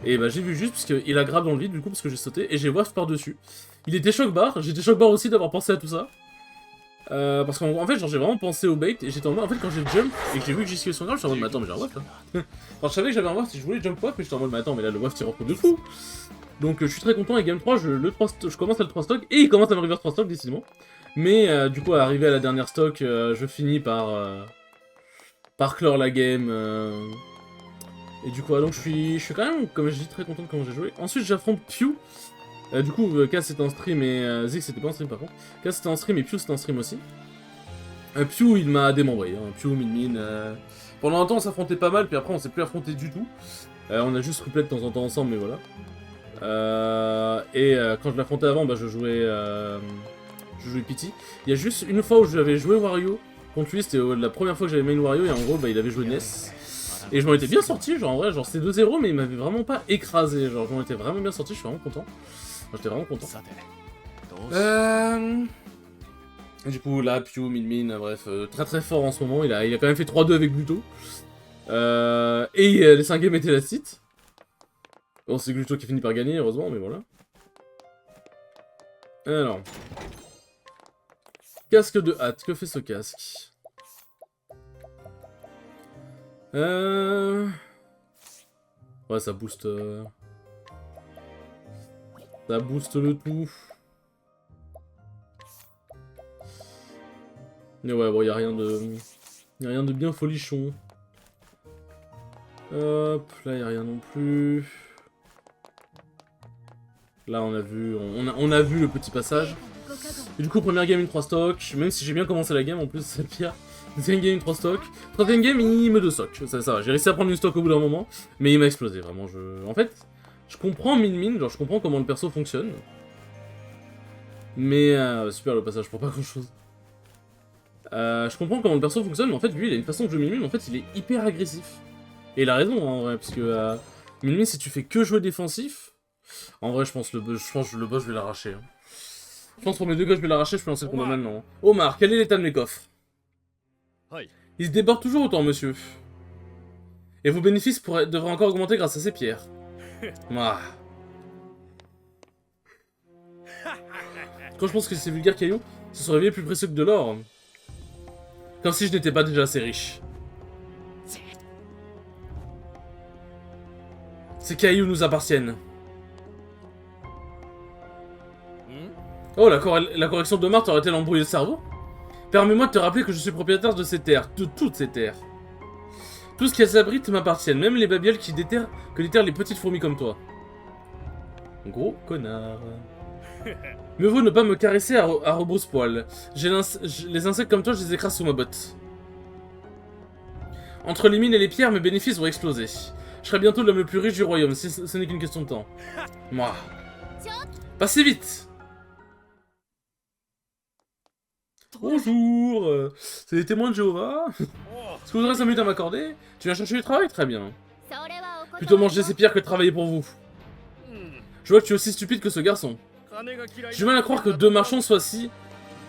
Et bah, j'ai vu juste, parce qu'il a grab dans le vide, du coup, parce que j'ai sauté, et j'ai waft par-dessus. Il était choc bar, j'étais choc bar aussi d'avoir pensé à tout ça. Parce qu'en fait, genre, j'ai vraiment pensé au bait, et j'étais en mode, en fait, quand j'ai jump, et que j'ai vu que j'y suis son grab, j'étais en mode, mais attends, mais j'ai un waft, là. Enfin, je savais que j'avais un waft, et je voulais jump waft, mais j'étais en mode, mais attends, mais là, le waft, il rentre de fou. Donc, je suis très content, et game 3, je commence à le 3 stock, et il commence à me reverse 3 stock, décidément. Mais, du coup, arrivé à la dernière stock, je finis par clore la game. Et du coup, donc je suis quand même, comme je dis, très content de comment j'ai joué. Ensuite, j'affronte Pew. Du coup, Kaz c'était en stream et Zix c'était pas en stream par contre. Kaz c'était en stream et Pew c'était en stream aussi. Pew, il m'a démembré. Hein. Pew, Min. Pendant un temps, on s'affrontait pas mal, puis après, on s'est plus affronté du tout. On a juste replay de temps en temps ensemble, mais voilà. Quand je l'affrontais avant, bah, je jouais Pity. Il y a juste une fois où j'avais joué Wario. Contre lui, c'était la première fois que j'avais main Wario, et en gros, bah, il avait joué Ness. Et je m'en étais bien sorti, genre en vrai, genre c'était 2-0, mais il m'avait vraiment pas écrasé. Genre, je m'en étais vraiment bien sorti, je suis vraiment content. J'étais vraiment content. Et du coup, là, Pew, Min, bref, très très fort en ce moment. Il a quand même fait 3-2 avec Gluto. Les 5 games étaient la site. Bon, c'est Gluto qui finit par gagner, heureusement, mais voilà. Alors. Casque de hâte, que fait ce casque? Ouais, ça booste... Ça booste le tout. Mais ouais, bon, y'a rien de bien folichon. Hop, là y'a rien non plus. Là on a vu le petit passage. Et du coup, première game, une 3 stock. Même si j'ai bien commencé la game, en plus, c'est pire. Deuxième game, 3 stock. Troisième game, il me 2 stock. Ça va, j'ai réussi à prendre une stock au bout d'un moment. Mais il m'a explosé, vraiment. En fait, je comprends Min, genre je comprends comment le perso fonctionne. Mais, super le passage pour pas grand chose. Je comprends comment le perso fonctionne, mais en fait, lui, il a une façon de jouer Min, en fait, il est hyper agressif. Et il a raison, en vrai, parce que Min, si tu fais que jouer défensif, en vrai, je pense que le boss, je vais l'arracher. Hein. Je pense pour mes deux gars, je vais l'arracher, je peux lancer le combat maintenant. Omar, quel est l'état de mes coffres? Il se déborde toujours autant, monsieur. Et vos bénéfices devraient encore augmenter grâce à ces pierres. Ah. Quand je pense que ces vulgaires cailloux se sont révélés plus précieux que de l'or. Comme si je n'étais pas déjà assez riche. Ces cailloux nous appartiennent. Oh, la correction de Marthe aurait-elle embrouillé le cerveau? Permets-moi de te rappeler que je suis propriétaire de ces terres, de toutes ces terres. Tout ce qui s'abrite m'appartient, même les babioles que déterrent les petites fourmis comme toi. Gros connard. Mieux vaut ne pas me caresser à rebrousse-poil. Les insectes comme toi, je les écrase sous ma botte. Entre les mines et les pierres, mes bénéfices vont exploser. Je serai bientôt l'homme le plus riche du royaume, si ce n'est qu'une question de temps. Moi. Passez vite! Bonjour, c'est les témoins de Jéhovah. Est-ce que vous aurez 5 minutes à m'accorder? Tu viens chercher du travail? Très bien. Plutôt manger c'est pire que de travailler pour vous. Je vois que tu es aussi stupide que ce garçon. J'ai du mal à croire que deux marchands soient si...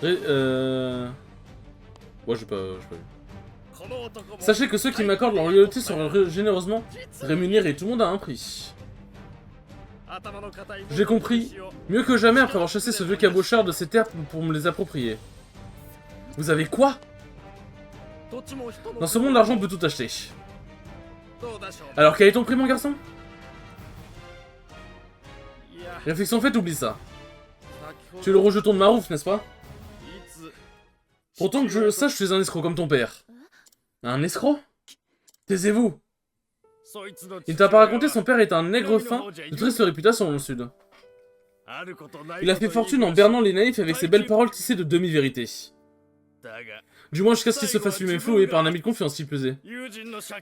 Ouais, j'ai pas vu. Sachez que ceux qui m'accordent leur loyauté seront généreusement rémunérés. Tout le monde a un prix. J'ai compris. Mieux que jamais après avoir chassé ce vieux cabochard de ces terres pour me les approprier. Vous avez quoi? Dans ce monde, l'argent peut tout acheter. Alors, quel est ton prix, mon garçon? Réflexion faite, oublie ça. Tu es le rejeton de Marouf, n'est-ce pas? Pourtant que je sache, tu es un escroc comme ton père. Un escroc? Taisez-vous. Il ne t'a pas raconté, son père est un nègre fin de triste réputation dans le sud. Il a fait fortune en bernant les naïfs avec ses belles paroles tissées de demi-vérités. Du moins jusqu'à ce qu'il se fasse lui-même flouer par un ami de confiance qui plus est.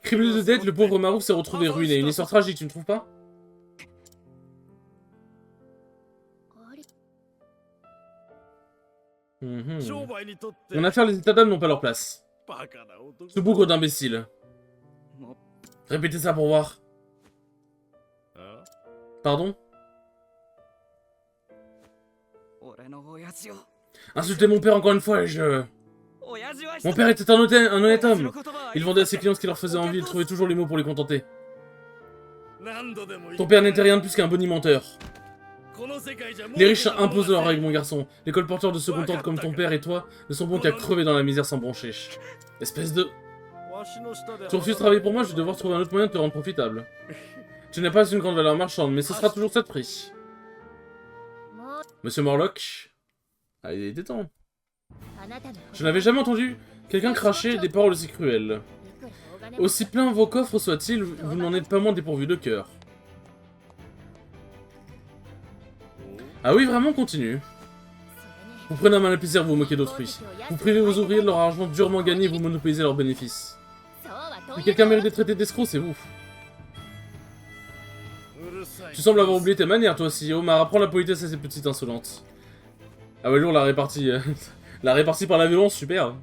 Criblé de dettes, le pauvre Marouf s'est retrouvé ruiné. Une histoire tragique, tu ne trouves pas? En affaire, les états d'âme n'ont pas leur place. Ce bougre d'imbécile. Répétez ça pour voir. Pardon? Insultez mon père encore une fois et je... Mon père était un honnête homme. Il vendait à ses clients ce qui leur faisait envie, il trouvait toujours les mots pour les contenter. Ton père n'était rien de plus qu'un bonimenteur. Les riches imposent leurs règles, mon garçon. Les colporteurs de second ordre comme ton père et toi ne sont bons qu'à crever dans la misère sans broncher. Espèce de... Tu refuses de travailler pour moi, je vais devoir trouver un autre moyen de te rendre profitable. Tu n'as pas une grande valeur marchande, mais ce sera toujours ça de prix. Monsieur Morlock. Ah, il était temps. Je n'avais jamais entendu quelqu'un cracher des paroles aussi cruelles. Aussi pleins vos coffres soient-ils, vous n'en êtes pas moins dépourvus de cœur. Ah oui, vraiment, continue. Vous prenez un mal à plaisir, vous vous moquez d'autrui. Vous privez vos ouvriers de leur argent durement gagné et vous monopolisez leurs bénéfices. Si quelqu'un mérite d'être traité d'escroc, c'est vous. Tu sembles avoir oublié tes manières, toi aussi. Omar, apprends la politesse à ces petites insolentes. Ah ouais, lourd, la répartie... la répartie par la violence, super.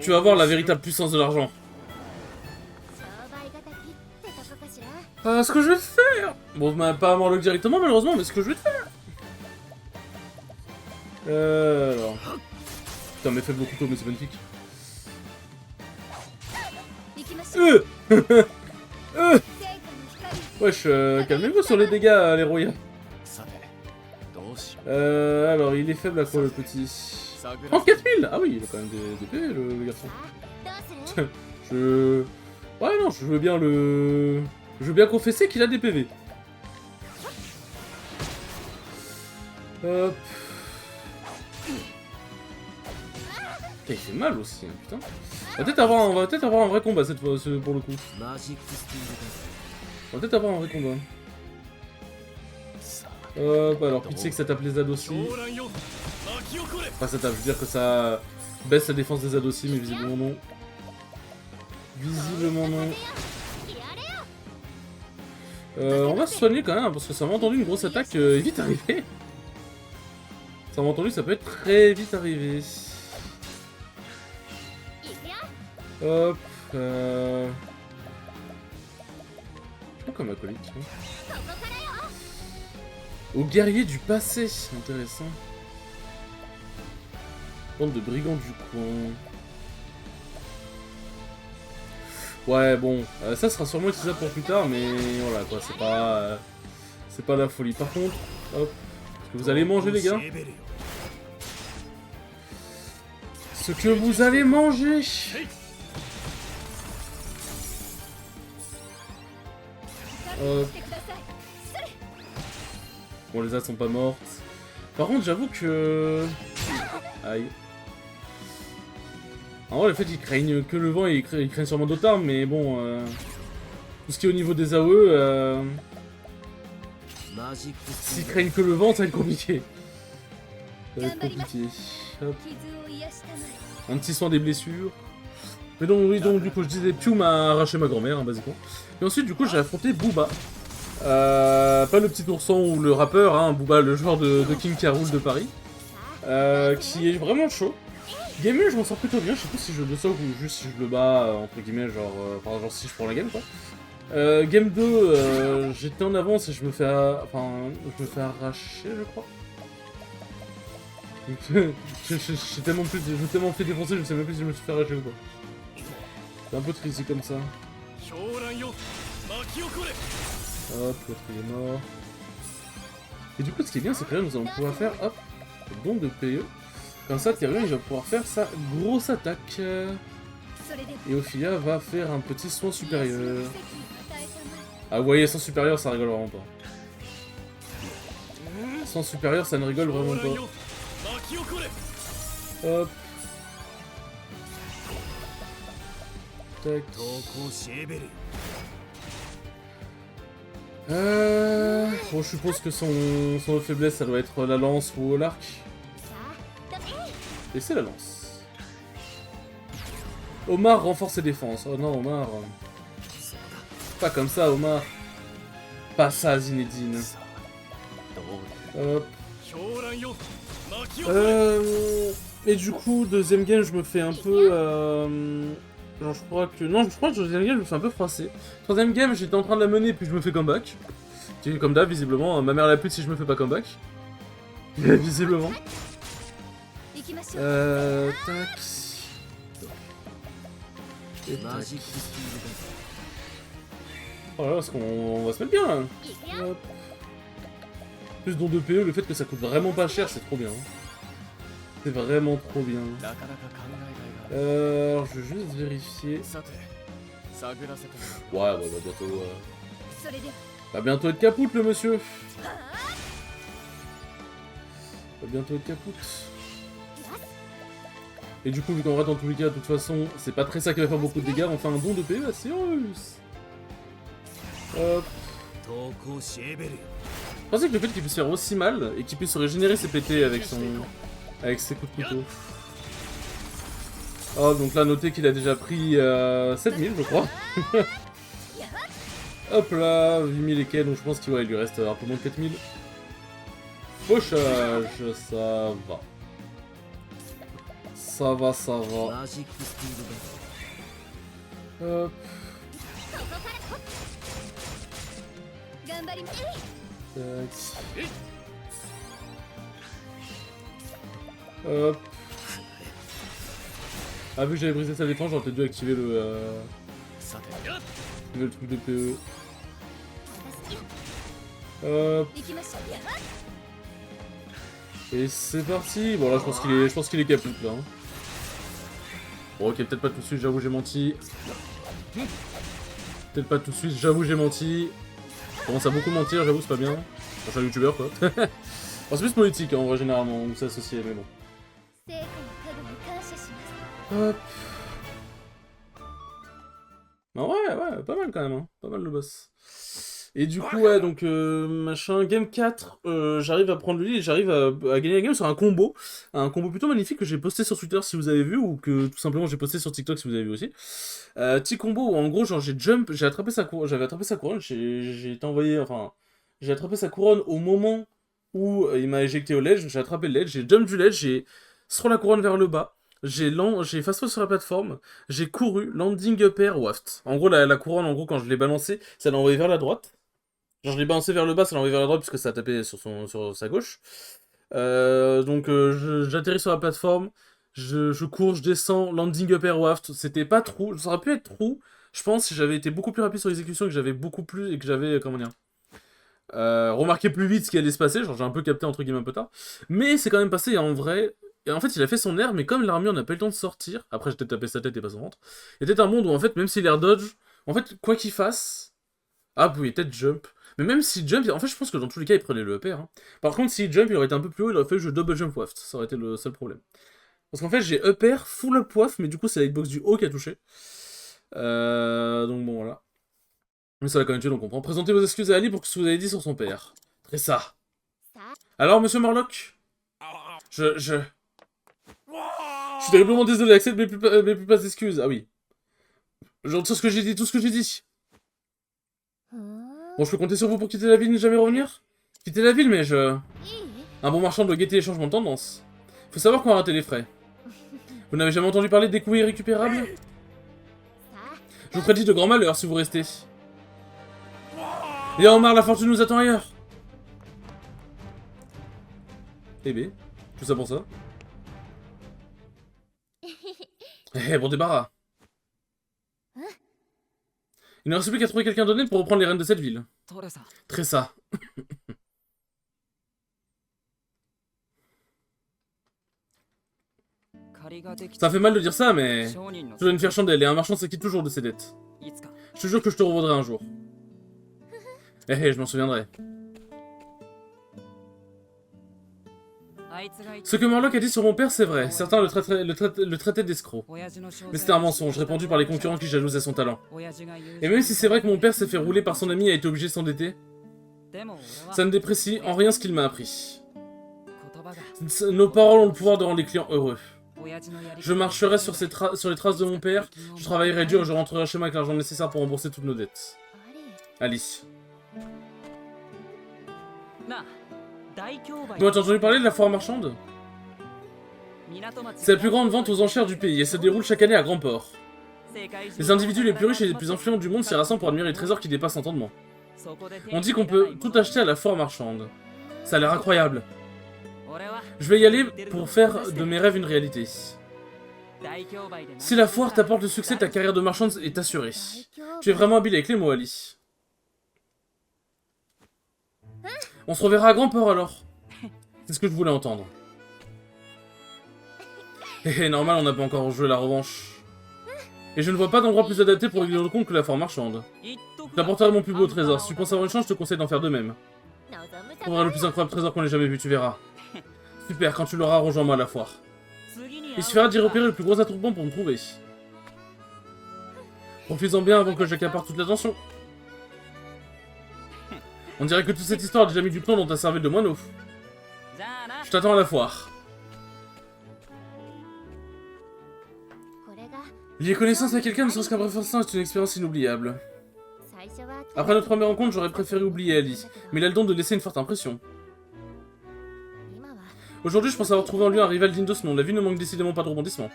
Tu vas voir la véritable puissance de l'argent. Ce que je vais faire... Bon, pas à Morlock directement, malheureusement, mais ce que je vais faire... alors... Putain, mes faibles couteaux, mais c'est magnifique. Wesh, calmez-vous sur les dégâts, les royaux. Alors, il est faible à quoi, le petit? 34 000. Ah oui, il a quand même des PV, le garçon. Ouais, non, je veux bien le... Je veux bien confesser qu'il a des PV. Hop. Il fait mal aussi, hein, putain. On va peut-être avoir un vrai combat cette fois, pour le coup. On va peut-être avoir un vrai combat. Hop, alors pitié que ça tape les ZAD aussi. Enfin, ça tape, je veux dire que ça baisse la défense des ZAD aussi, mais visiblement non. Visiblement non. On va se soigner quand même, parce que ça m'a entendu une grosse attaque est vite arrivée. Ça m'a entendu, ça peut être très vite arrivé. Hop, je prends comme acolyte. Au guerrier du passé, intéressant. Bande de brigands du coin. Ouais, bon, ça sera sûrement utilisable pour plus tard, mais voilà quoi, c'est pas la folie. Par contre, Hop. Ce que vous allez manger, les gars. Ce que vous allez manger. Hop. Bon, les as sont pas mortes. Par contre, j'avoue que... Aïe. En vrai, le fait qu'ils craignent que le vent, ils craignent sûrement d'autres armes, mais bon... Tout ce qui est au niveau des AOE... S'ils craignent que le vent, ça va être compliqué. Ça va être compliqué. Hop. Un petit soin des blessures. Mais donc, oui, donc du coup, je disais, Piu m'a arraché ma grand-mère, hein, basiquement. Et ensuite, du coup, j'ai affronté Booba. Pas le petit ourson ou le rappeur, hein, Booba, le joueur de King K. Rool de Paris. Qui est vraiment chaud. Game 1, je m'en sors plutôt bien, je sais pas si je le socle ou juste si je le bats, entre guillemets, genre, genre si je prends la game, quoi. Game 2, j'étais en avance et je me fais arracher, je crois. J'ai tellement fait défoncer, je sais même plus si je me suis fait arracher ou pas. C'est un peu triste comme ça. Hop, l'autre il est mort. Et du coup, ce qui est bien, c'est que là, nous allons pouvoir faire, hop, don de PE. Comme ça, Tyrion, il va pouvoir faire sa grosse attaque. Et Ophilia va faire un petit soin supérieur. Ah, vous voyez, soin supérieur, ça rigole vraiment pas. Soin supérieur, ça ne rigole vraiment pas. Hop. Tac. Bon, je suppose que son faiblesse, ça doit être la lance ou l'arc. Et c'est la lance. Omar renforce ses défenses. Oh non, Omar. Pas comme ça, Omar. Pas ça, Zinedine. Hop. Et du coup, deuxième game, je me fais un peu... genre, je crois que... Non, je crois que deuxième game, je me fais un peu froisser. Troisième game, j'étais en train de la mener, puis je me fais comeback. Comme d'hab, visiblement. Ma mère la pute si je me fais pas comeback. Visiblement. Tac. Et tac. Oh là là, parce qu'on va se mettre bien là. Hop. Plus don de PE, le fait que ça coûte vraiment pas cher, c'est trop bien. C'est vraiment trop bien. Alors, je vais juste vérifier. Ouais, bah bientôt... Va bientôt être capoute, le monsieur. Va bientôt être capoute. Et du coup, vu qu'en vrai, dans tous les cas, de toute façon, c'est pas très ça qui va faire beaucoup de dégâts, on fait un don de PE assez russe. Hop. Je pensais que le fait qu'il puisse faire aussi mal, et qu'il puisse se régénérer ses PT avec ses coups de couteau. Oh, donc là, notez qu'il a déjà pris 7000, je crois. Hop là, 8000 et quelques, donc je pense qu'il lui reste un peu moins de 4000. Pochage, ça va. Ça va, ça va. Hop. Tac. Hop. Ah, vu que j'avais brisé sa défense, j'aurais peut-être dû activer le truc de PE. Hop. Et c'est parti. Bon là je pense qu'il est caput là. Hein. Bon ok, peut-être pas tout de suite, j'avoue j'ai menti. Peut-être pas tout de suite, j'avoue j'ai menti. Je commence à beaucoup mentir, j'avoue c'est pas bien. Je suis un youtubeur quoi. Bon, c'est plus politique hein, en vrai généralement, on s'est associé mais bon. Hop. Non ouais, pas mal quand même, hein. Pas mal le boss. Et du coup, ouais, donc, machin, game 4, j'arrive à prendre le lead et j'arrive à gagner la game sur un combo plutôt magnifique que j'ai posté sur Twitter si vous avez vu, ou que tout simplement j'ai posté sur TikTok si vous avez vu aussi. Petit combo où en gros, genre, j'avais attrapé sa couronne, j'ai été envoyé, enfin, j'ai attrapé sa couronne au moment où il m'a éjecté au ledge, j'ai attrapé le ledge, j'ai jump du ledge, j'ai scroll la couronne vers le bas. J'ai fast-forward sur la plateforme, j'ai couru, landing up air, waft. En gros, la couronne, en gros, quand je l'ai balancée, ça l'a envoyé vers la droite. Genre, je l'ai balancé vers le bas, ça l'a envoyé vers la droite, puisque ça a tapé sur sa gauche. Donc, j'atterris sur la plateforme, je cours, je descends, landing up air waft. C'était pas trou, ça aurait pu être trou, je pense, si j'avais été beaucoup plus rapide sur l'exécution, et que j'avais beaucoup plus, et que j'avais, comment dire, remarqué plus vite ce qui allait se passer, genre j'ai un peu capté entre guillemets un peu tard. Mais c'est quand même passé, et en vrai... Et en fait, il a fait son air, mais comme l'armure n'a pas eu le temps de sortir, après j'ai peut-être tapé sa tête et pas son ventre, il y a peut-être un monde où en fait, même s'il air dodge, en fait, quoi qu'il fasse... Ah oui, peut-être jump. Mais même si jump, en fait je pense que dans tous les cas il prenait le upper. Hein. Par contre, si jump, il aurait été un peu plus haut, il aurait fait je double jump waft, ça aurait été le seul problème. Parce qu'en fait, j'ai upper, full up waf, mais du coup, c'est la hitbox du haut qui a touché. Donc bon, voilà. Mais ça l'a quand même tué, donc on comprend. Présentez vos excuses à Ali pour ce que vous avez dit sur son père. Tressa. Alors, monsieur Morlock Je suis terriblement désolé, accepte mes plus passes excuses. Ah oui. Genre, tout ce que j'ai dit, tout ce que j'ai dit. Bon, je peux compter sur vous pour quitter la ville et ne jamais revenir? Quitter la ville, mais je... Un bon marchand doit guetter les changements de tendance. Faut savoir qu'on a raté les frais. Vous n'avez jamais entendu parler des coûts irrécupérables? Je vous prédis de grands malheurs si vous restez. Et Omar, la fortune nous attend ailleurs. Eh bé, tout ça pour ça. Eh, bon débarras. Il ne reste plus qu'à trouver quelqu'un d'honnête pour reprendre les rênes de cette ville. Tressa. Ça fait mal de dire ça, mais... Je dois une faire chandelle et un marchand s'acquitte toujours de ses dettes. Je te jure que je te revaudrai un jour. Je m'en souviendrai. Ce que Morlock a dit sur mon père, c'est vrai. Certains le traitaient d'escroc. Mais c'était un mensonge, répandu par les concurrents qui jalousaient son talent. Et même si c'est vrai que mon père s'est fait rouler par son ami et a été obligé de s'endetter, ça ne déprécie en rien ce qu'il m'a appris. Nos paroles ont le pouvoir de rendre les clients heureux. Je marcherai sur les traces de mon père, je travaillerai dur et je rentrerai chez moi avec l'argent nécessaire pour rembourser toutes nos dettes. Alice. Tu as entendu parler de la foire marchande? C'est la plus grande vente aux enchères du pays et se déroule chaque année à Grand Port. Les individus les plus riches et les plus influents du monde s'y rassemblent pour admirer les trésors qui dépassent l'entendement. On dit qu'on peut tout acheter à la foire marchande. Ça a l'air incroyable. Je vais y aller pour faire de mes rêves une réalité. Si la foire t'apporte le succès, ta carrière de marchande est assurée. Tu es vraiment habile avec les mots, Ali. On se reverra à Grand Port alors. C'est ce que je voulais entendre. Normal, on n'a pas encore joué la revanche. Et je ne vois pas d'endroit plus adapté pour régler le compte que la foire marchande. Je t'apporterai mon plus beau trésor. Si tu penses avoir une chance, je te conseille d'en faire de même. Tu trouveras le plus incroyable trésor qu'on ait jamais vu, tu verras. Super, quand tu l'auras, rejoins-moi à la foire. Il suffira d'y repérer le plus gros attroupement pour me trouver. Profites-en bien avant que j'accapare toute l'attention. On dirait que toute cette histoire a déjà mis du plomb dans ta cervelle de moineau. Je t'attends à la foire. Lier connaissance à quelqu'un, ne serait-ce qu'un bref instant, est une expérience inoubliable. Après notre première rencontre, j'aurais préféré oublier Ali, mais il a le don de laisser une forte impression. Aujourd'hui, je pense avoir trouvé en lui un rival digne de ce nom. La vie ne manque décidément pas de rebondissement.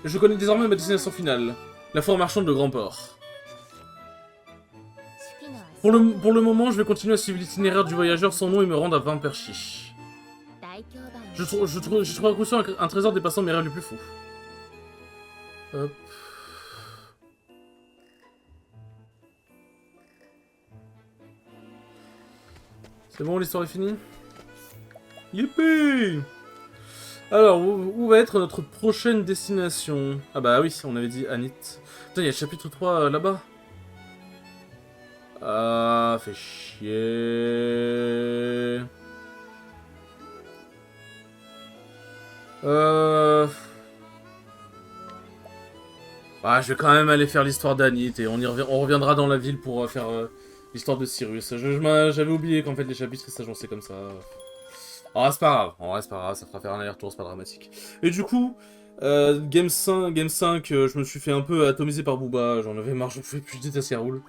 Je connais désormais ma destination finale, la foire marchande de Grand Port. Pour le moment, je vais continuer à suivre l'itinéraire du voyageur sans nom et me rendre à Vamperchi. Je trouve à coup sûr un trésor dépassant mes rêves les plus fous. Hop. C'est bon, l'histoire est finie? Youpi! Alors, où va être notre prochaine destination? Ah bah oui, on avait dit Anit. Putain, il y a le chapitre 3 là-bas. Ah, fait chier. Ah, je vais quand même aller faire l'histoire d'Anit et on reviendra dans la ville pour faire l'histoire de Cyrus. J'avais oublié qu'en fait les chapitres s'agençaient comme ça. Oh, c'est pas grave, c'est pas grave, ça fera faire un aller-retour, c'est pas dramatique. Et du coup, Game 5, je me suis fait un peu atomiser par Booba, j'en avais marre, je pouvais plus, je déteste Yarul.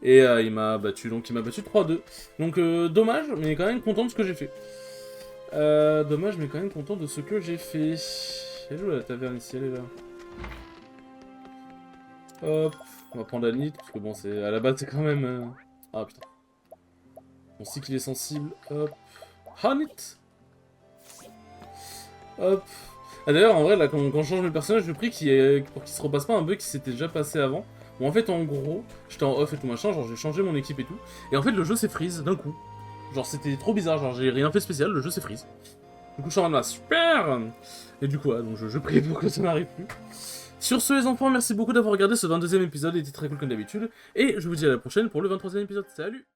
Et il m'a battu, donc il m'a battu 3-2. Donc dommage, mais quand même content de ce que j'ai fait. Dommage, mais quand même content de ce que j'ai fait. Elle est où la taverne ici? Elle est là. Hop, on va prendre Anit, parce que bon, à la base c'est quand même... Ah putain. On sait qu'il est sensible, hop. Anit. Hop. Ah d'ailleurs, en vrai, là, quand je change le personnage, je prie pour qu'il se repasse pas un bug qui s'était déjà passé avant. où en fait, en gros, j'étais en off et tout machin, genre j'ai changé mon équipe et tout, et en fait, le jeu s'est freeze d'un coup. Genre, c'était trop bizarre, genre j'ai rien fait de spécial, le jeu s'est freeze. Du coup, je suis en mode, super. Et du coup, donc je prie pour que ça n'arrive plus. Sur ce, les enfants, merci beaucoup d'avoir regardé ce 22e épisode, il était très cool comme d'habitude, et je vous dis à la prochaine pour le 23e épisode. Salut!